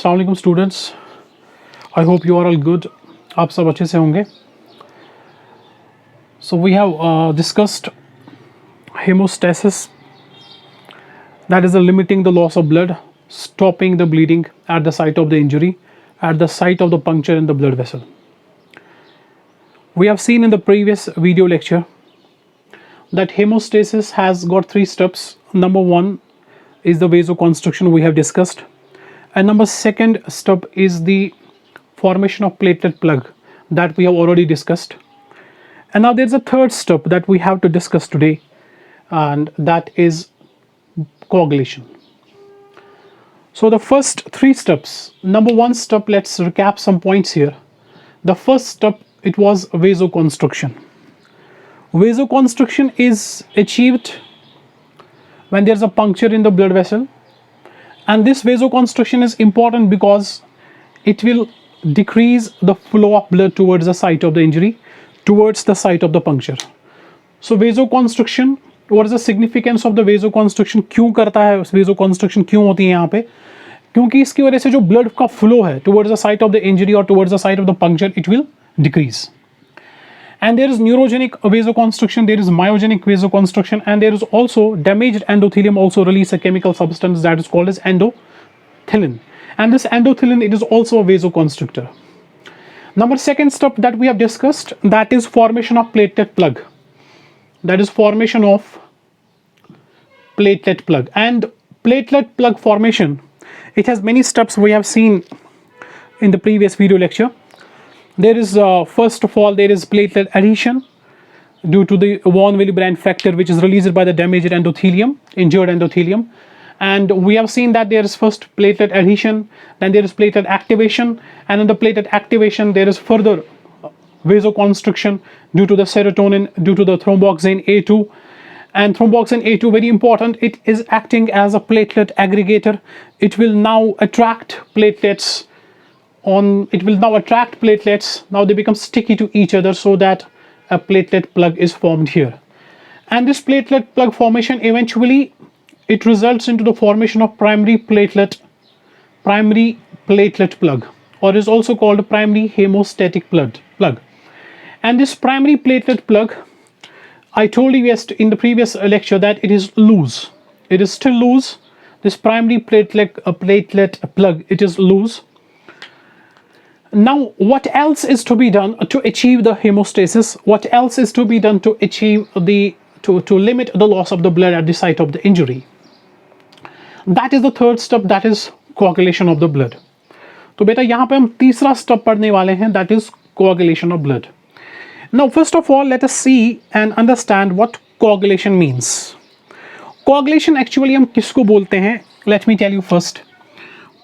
अस्सलाम वालेकुम students. I hope you are all good. आप सब अच्छे से होंगे. So we have discussed hemostasis, that is limiting the loss of blood, stopping the bleeding at the site of the injury, at the site of the puncture in the blood vessel. We have seen in the previous video lecture that hemostasis has got 3 steps. Number 1 is the vasoconstriction we have discussed, and number 2nd step is the formation of platelet plug that we have already discussed. And now there's a 3rd step that we have to discuss today, and that is coagulation. So the first 3 steps. Number 1 step, let's recap some points here. The first step, it was vasoconstriction. Vasoconstriction is achieved when there's a puncture in the blood vessel, and this vasoconstriction is important because it will decrease the flow of blood towards the site of the injury, towards the site of the puncture. So vasoconstriction, what is the significance of the vasoconstriction? क्यों करता है vasoconstriction, क्यों होती है यहाँ पे? क्योंकि इसकी वजह से जो blood का flow है towards the site of the injury or towards the site of the puncture, it will decrease. And there is neurogenic vasoconstriction, there is myogenic vasoconstriction, and there is also damaged endothelium also release a chemical substance that is called as endothelin. And this endothelin, it is also a vasoconstrictor. Number 2nd step that we have discussed, that is formation of platelet plug. That is formation of platelet plug. And platelet plug formation, it has many steps we have seen in the previous video lecture. There is first of all, there is platelet adhesion due to the von Willebrand factor, which is released by the damaged endothelium, injured endothelium. And we have seen that there is first platelet adhesion, then there is platelet activation, and in the platelet activation there is further vasoconstriction due to the serotonin, due to the thromboxane A2. And thromboxane A2, very important, it is acting as a platelet aggregator. It will now attract platelets now they become sticky to each other, so that a platelet plug is formed here. And this platelet plug formation, eventually it results into the formation of primary platelet plug, or is also called primary hemostatic plug. And this primary platelet plug, I told you in the previous lecture that it is loose. It is still loose. This primary platelet plug, it is loose. Now, what else is to be done to achieve the hemostasis? What else is to be done to achieve to limit the loss of the blood at the site of the injury? That is the 3rd step, that is coagulation of the blood. तो बेटा यहाँ पे हम तीसरा step पढ़ने वाले हैं, that is coagulation of blood. Now, first of all, let us see and understand what coagulation means. Coagulation actually हम किसको बोलते हैं? Let me tell you first.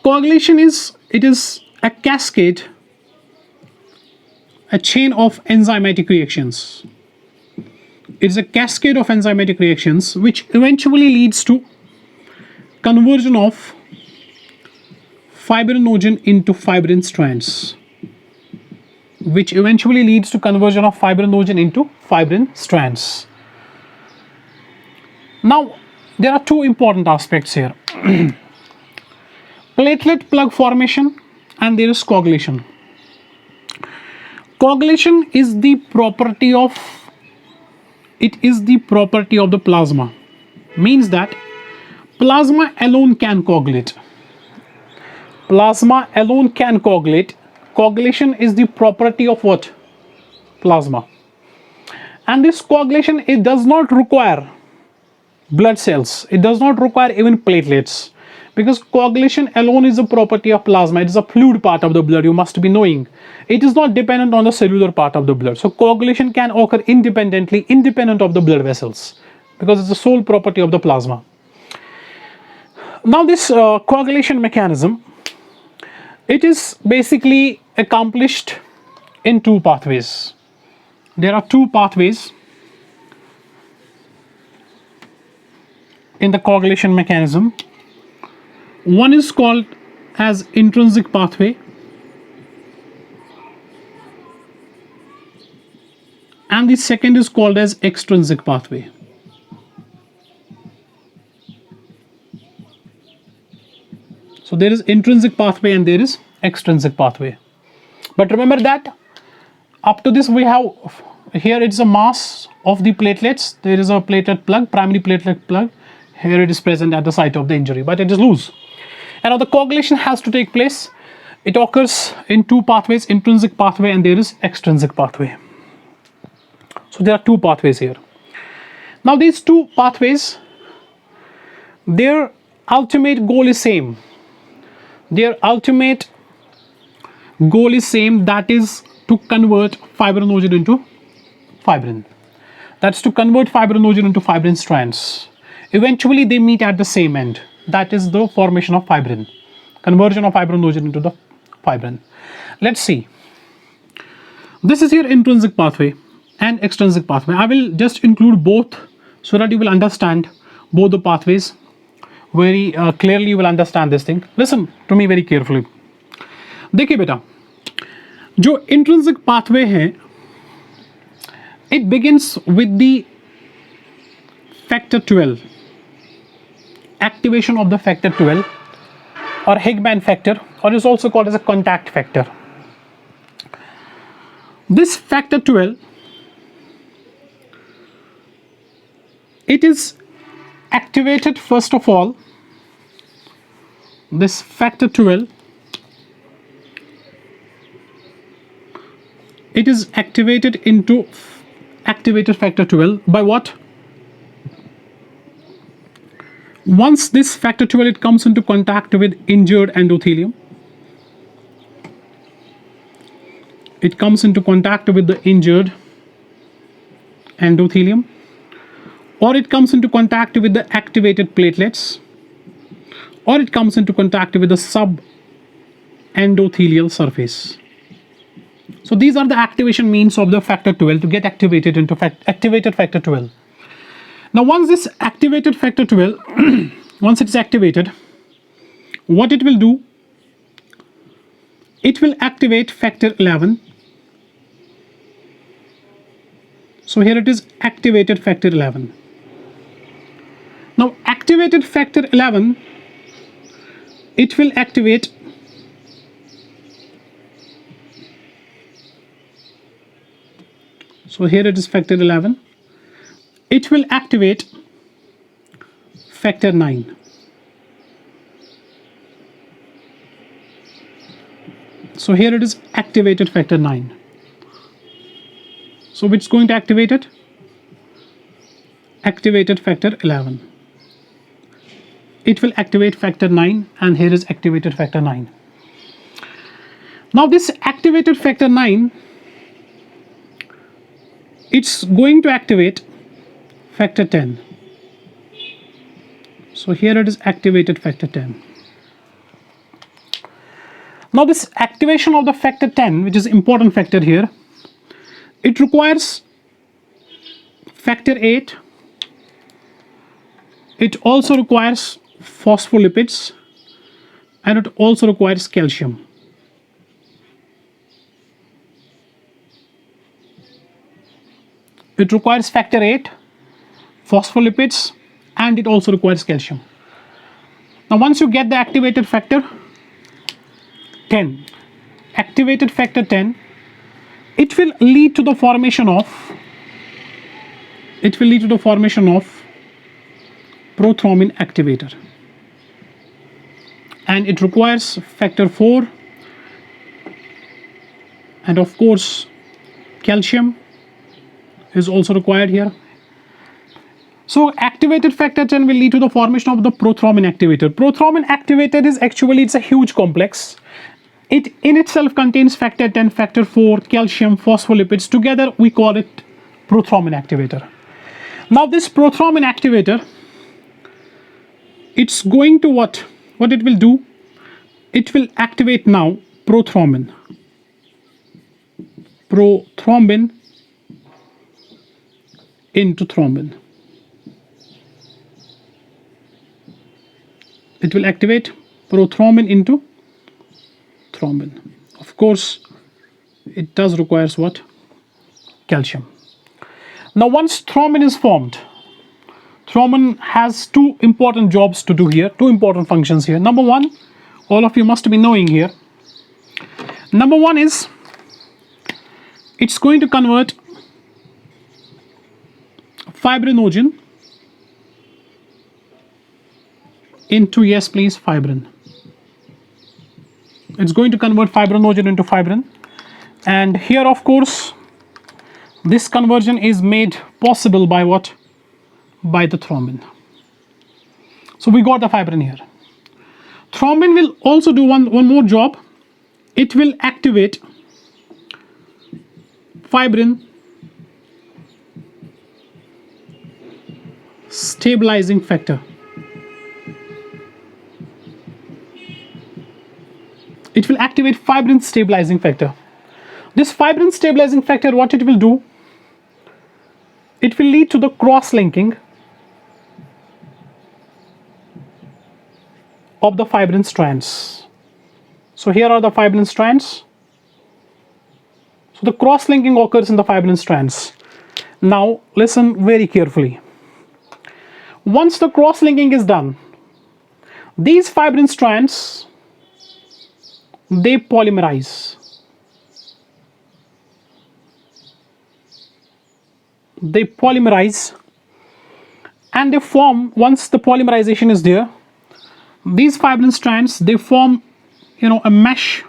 Coagulation is a cascade, a chain of enzymatic reactions. It is a cascade of enzymatic reactions which eventually leads to conversion of fibrinogen into fibrin strands. Which eventually leads to conversion of fibrinogen into fibrin strands. Now, there are 2 important aspects here. Platelet plug formation, and there is coagulation. Coagulation is the property of the plasma. Means that plasma alone can coagulate. Plasma alone can coagulate. Coagulation is the property of what? Plasma. And this coagulation, it does not require blood cells. It does not require even platelets, because coagulation alone is a property of plasma. It is a fluid part of the blood, you must be knowing. It is not dependent on the cellular part of the blood. So coagulation can occur independent of the blood vessels, because it's the sole property of the plasma. Now this coagulation mechanism, it is basically accomplished in 2 pathways. There are 2 pathways in the coagulation mechanism. One is called as intrinsic pathway, and the second is called as extrinsic pathway. So there is intrinsic pathway and there is extrinsic pathway. But remember that up to this we have, here it's a mass of the platelets. There is a platelet plug, primary platelet plug. Here it is present at the site of the injury, but it is loose. And now the coagulation has to take place. It occurs in two pathways, intrinsic pathway and there is extrinsic pathway. So there are two pathways here. Now these two pathways, their ultimate goal is same. Their ultimate goal is same, that is to convert fibrinogen into fibrin. That's to convert fibrinogen into fibrin strands. Eventually they meet at the same end. That is the formation of fibrin. Conversion of fibrinogen into the fibrin. Let's see. This is your intrinsic pathway and extrinsic pathway. I will just include both so that you will understand both the pathways very clearly. You will understand this thing. Listen to me very carefully. देखिए बेटा, जो intrinsic pathway है, it begins with the factor 12, activation of the factor 12 or Higman factor, or is also called as a contact factor. This factor 12, it is activated first of all. This factor 12, it is activated into activated factor 12 by what? Once this factor 12, it comes into contact with injured endothelium. It comes into contact with the injured endothelium, or it comes into contact with the activated platelets, or it comes into contact with the subendothelial surface. So these are the activation means of the factor 12 to get activated into activated factor 12. Now once this activated factor 12, once it's activated, what it will do, it will activate factor 11. So here it is activated factor 11. Now activated factor 11, it will activate so here it is factor 11. It will activate factor 9. So here it is activated factor 9. So which is going to activate it? Activated factor 11. It will activate factor 9 and here is activated factor 9. Now this activated factor 9, it's going to activate factor 10. So here it is activated factor 10. Now this activation of the factor 10, which is important factor here, it requires factor 8. It also requires phospholipids and it also requires calcium. It requires factor 8, phospholipids, and it also requires calcium. Now once you get the activated factor 10, activated factor 10, it will lead to the formation of prothrombin activator, and it requires factor 4 and of course calcium is also required here. So activated factor 10 will lead to the formation of the prothrombin activator. Prothrombin activator is actually, it's a huge complex. It in itself contains factor 10, factor 4, calcium, phospholipids. Together we call it prothrombin activator. Now this prothrombin activator, it's going to what it will do? It will activate now prothrombin into thrombin. It will activate prothrombin into thrombin. Of course, it does requires what? Calcium. Now once thrombin is formed, thrombin has two important jobs to do here, two important functions here. Number one, all of you must be knowing here. Number one is it's going to convert fibrinogen into, yes please, fibrin. It's going to convert fibrinogen into fibrin, and here of course this conversion is made possible by what? By the thrombin. So we got the fibrin here. Thrombin will also do one more job. It will activate fibrin stabilizing factor. It will activate fibrin stabilizing factor. This fibrin stabilizing factor, what it will do? It will lead to the cross-linking of the fibrin strands. So here are the fibrin strands. So the cross-linking occurs in the fibrin strands. Now listen very carefully. Once the cross-linking is done, these fibrin strands, they polymerize. They polymerize and they form, once the polymerization is there, these fibrin strands, they form, a mesh.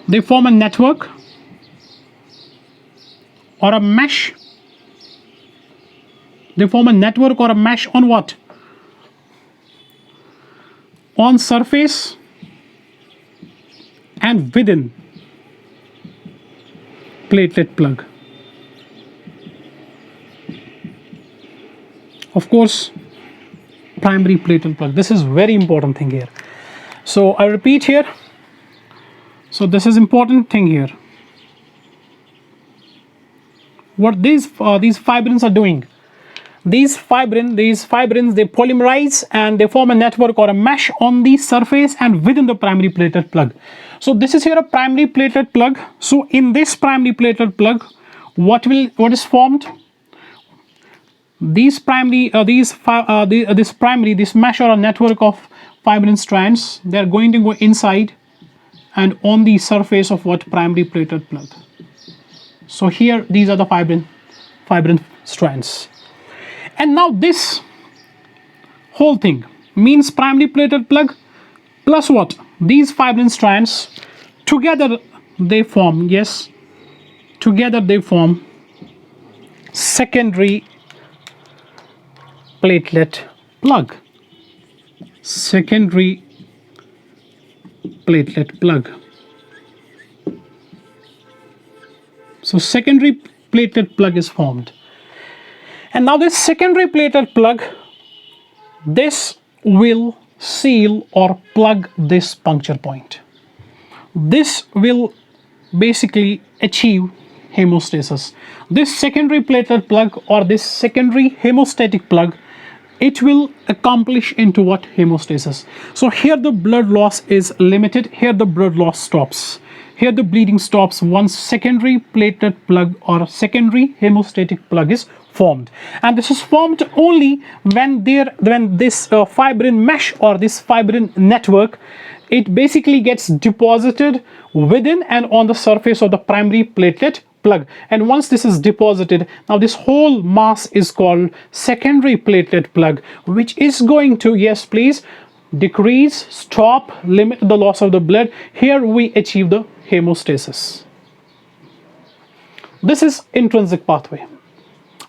They form a network or a mesh. They form a network or a mesh on what? On surface and within platelet plug. Of course, primary platelet plug. This is very important thing here. So I repeat here. So this is important thing here. What these fibrins are doing? These fibrins, they polymerize and they form a network or a mesh on the surface and within the primary platelet plug. So this is here a primary platelet plug. So in this primary platelet plug, what is formed? This mesh or a network of fibrin strands, they are going to go inside and on the surface of what? Primary platelet plug. So here these are the fibrin strands. And now this whole thing means primary platelet plug plus what? These fibrin strands together they form, yes, together they form secondary platelet plug. Secondary platelet plug. So secondary platelet plug is formed. And now this secondary platelet plug, this will seal or plug this puncture point. This will basically achieve hemostasis. This secondary platelet plug or this secondary hemostatic plug, it will accomplish into what? Hemostasis. So here the blood loss is limited. Here the blood loss stops. Here the bleeding stops once secondary platelet plug or secondary hemostatic plug is formed. And this is formed only when this fibrin mesh or this fibrin network, it basically gets deposited within and on the surface of the primary platelet plug. And once this is deposited, now this whole mass is called secondary platelet plug, which is going to, yes please, decrease, stop, limit the loss of the blood. Here we achieve the hemostasis. This is intrinsic pathway.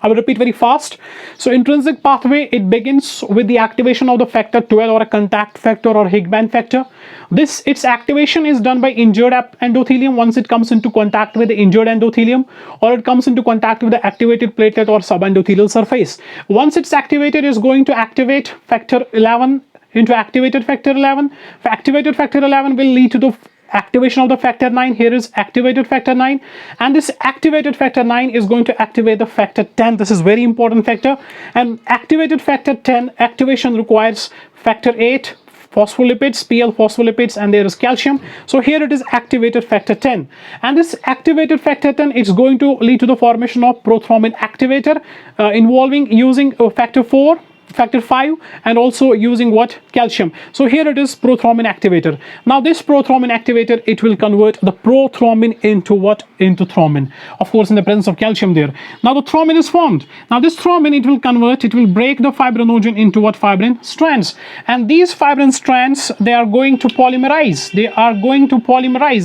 I will repeat very fast. So intrinsic pathway, it begins with the activation of the factor 12 or a contact factor or Higman factor. Its activation is done by injured endothelium once it comes into contact with the injured endothelium, or it comes into contact with the activated platelet or subendothelial surface. Once it's activated, it's going to activate factor 11 into activated factor 11. Activated factor 11 will lead to the activation of the factor 9. Here is activated factor 9, and this activated factor 9 is going to activate the factor 10. This is very important factor. And activated factor 10 activation requires factor 8, phospholipids, PL phospholipids, and there is calcium. So here it is activated factor 10, and this activated factor 10 is going to lead to the formation of prothrombin activator, involving using factor 4, factor 5, and also using what? Calcium. So here it is prothrombin activator. Now this prothrombin activator, it will convert the prothrombin into what? Into thrombin, of course in the presence of calcium there. Now the thrombin is formed. Now this thrombin, it will convert, it will break the fibrinogen into what? Fibrin strands, and these fibrin strands, they are going to polymerize.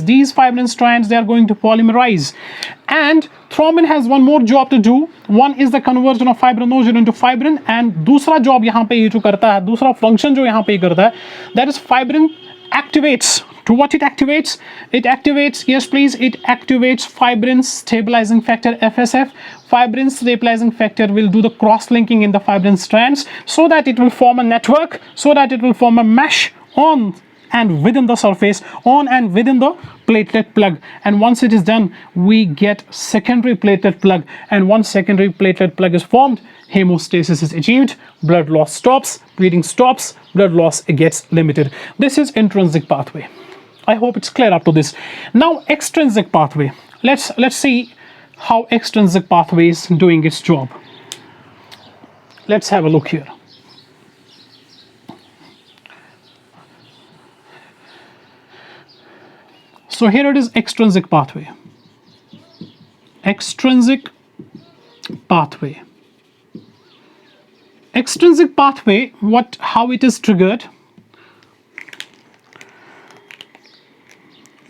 These fibrin strands, they are going to polymerize, and thrombin has one more job to do. One is the conversion of fibrinogen into fibrin, and दूसरा job यहाँ पे ये जो करता है, दूसरा function जो यहाँ पे ये करता है, that is fibrin activates. To what it activates? It activates, yes please, it activates fibrin stabilizing factor, FSF. Fibrin stabilizing factor will do the cross-linking in the fibrin strands, so that it will form a network, so that it will form a mesh on and within the surface, on and within the platelet plug. And once it is done, we get secondary platelet plug, and once secondary platelet plug is formed, hemostasis is achieved, blood loss stops, bleeding stops, blood loss gets limited. This is intrinsic pathway. I hope it's clear up to this. Now extrinsic pathway. Let's see how extrinsic pathway is doing its job. Let's have a look here. So here it is, extrinsic pathway. Extrinsic pathway. Extrinsic pathway, how it is triggered?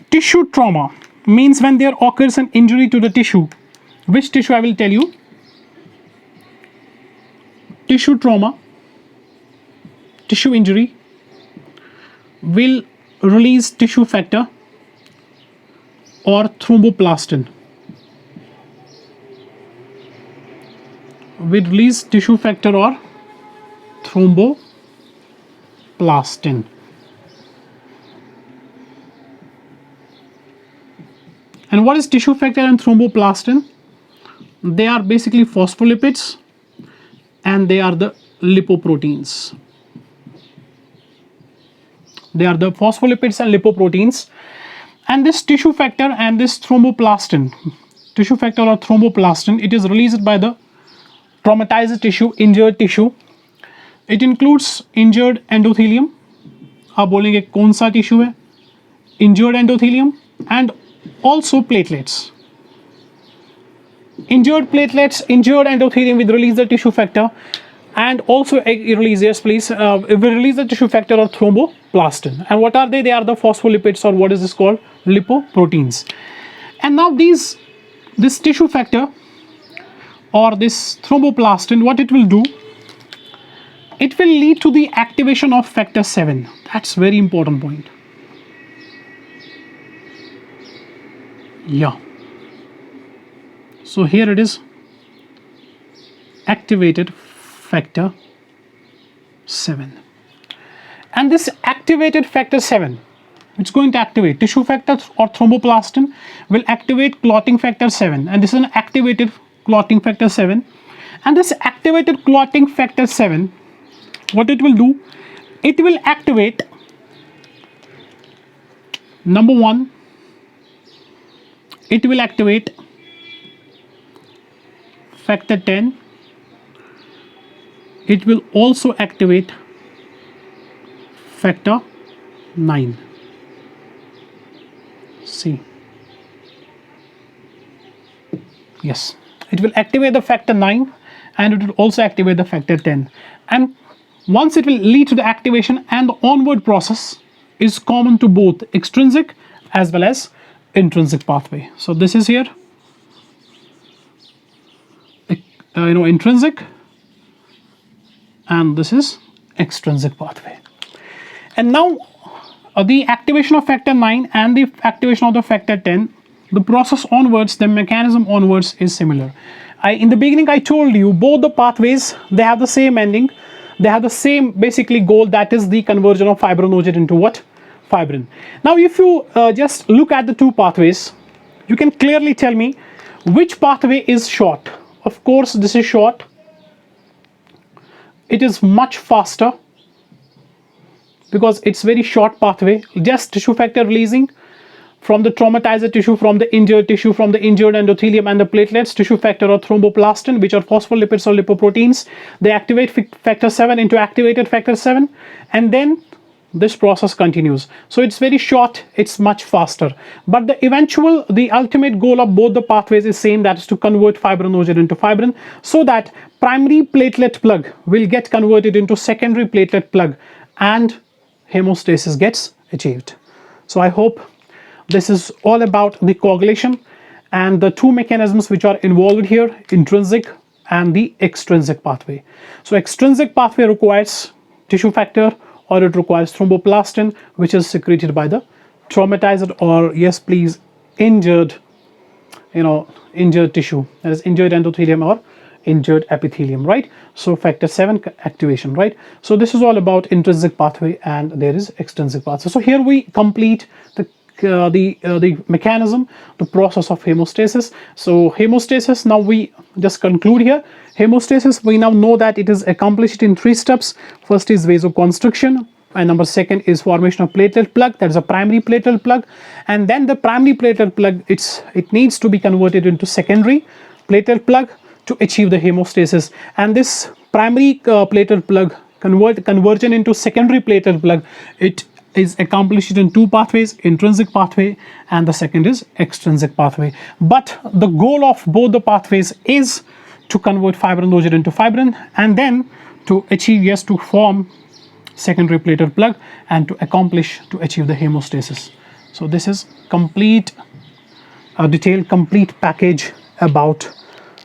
Tissue trauma means when there occurs an injury to the tissue. Which tissue I will tell you? Tissue trauma, tissue injury will release tissue factor or thromboplastin. Will release tissue factor or thromboplastin. And what is tissue factor and thromboplastin? They are basically phospholipids, and they are the lipoproteins. They are the phospholipids and lipoproteins. And this tissue factor and this thromboplastin, tissue factor or thromboplastin, it is released by the traumatized tissue, injured tissue. It includes injured endothelium. आप बोलेंगे कौन सा tissue है? Injured endothelium, and also platelets. Injured platelets, injured endothelium will release the tissue factor, and also release, yes please, it will release the tissue factor or thromboplastin. And what are they? They are the phospholipids, or what is this called? Lipoproteins. And now this tissue factor or this thromboplastin, what it will do? It will lead to the activation of factor 7. That's very important point. Yeah. So here it is, activated factor 7. And this activated factor 7, it's going to activate tissue factor or thromboplastin, will activate clotting factor 7, and this is an activated clotting factor 7. And this activated clotting factor 7, what it will do? It will activate, number 1, it will activate factor 10. It will also activate factor 9. See, yes, it will activate the factor 9, and it will also activate the factor 10. And once it will lead to the activation, and the onward process is common to both extrinsic as well as intrinsic pathway. So this is here, intrinsic, and this is extrinsic pathway. And now the activation of factor 9 and the activation of the factor 10, the process onwards, the mechanism onwards is similar. In the beginning I told you both the pathways, they have the same ending, they have the same basically goal, that is the conversion of fibrinogen into what? Fibrin. Now if you just look at the two pathways, you can clearly tell me which pathway is short. Of course this is short, it is much faster, because it's very short pathway, just tissue factor releasing from the traumatized tissue, from the injured tissue, from the injured endothelium and the platelets, tissue factor or thromboplastin, which are phospholipids or lipoproteins. They activate factor 7 into activated factor 7, and then this process continues. So it's very short, it's much faster. But the ultimate goal of both the pathways is same, that is to convert fibrinogen into fibrin, so that primary platelet plug will get converted into secondary platelet plug and hemostasis gets achieved. So I hope this is all about the coagulation and the two mechanisms which are involved here, intrinsic and the extrinsic pathway. So extrinsic pathway requires tissue factor, or it requires thromboplastin, which is secreted by the traumatized, or yes please, injured tissue, that is injured endothelium or injured epithelium, right? So factor 7 activation, right? So this is all about intrinsic pathway, and there is extrinsic pathway. So here we complete the mechanism, the process of hemostasis. So hemostasis, now we just conclude here. Hemostasis, we now know that it is accomplished in 3 steps. First is vasoconstriction, and number 2 is formation of platelet plug, that is a primary platelet plug, and then the primary platelet plug, it needs to be converted into secondary platelet plug to achieve the hemostasis. And this primary platelet plug conversion into secondary platelet plug, it is accomplished in 2 pathways, intrinsic pathway and the second is extrinsic pathway. But the goal of both the pathways is to convert fibrinogen into fibrin, and then to achieve, yes, to form secondary platelet plug and to achieve the hemostasis. So this is complete, a detailed complete package about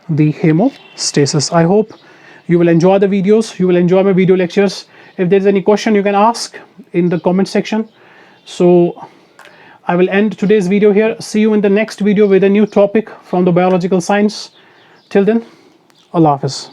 the hemostasis. I hope you will enjoy the videos, you will enjoy my video lectures. If there's any question, you can ask in the comment section. So I will end today's video here. See you in the next video with a new topic from the biological science. Till then, Allah Hafiz.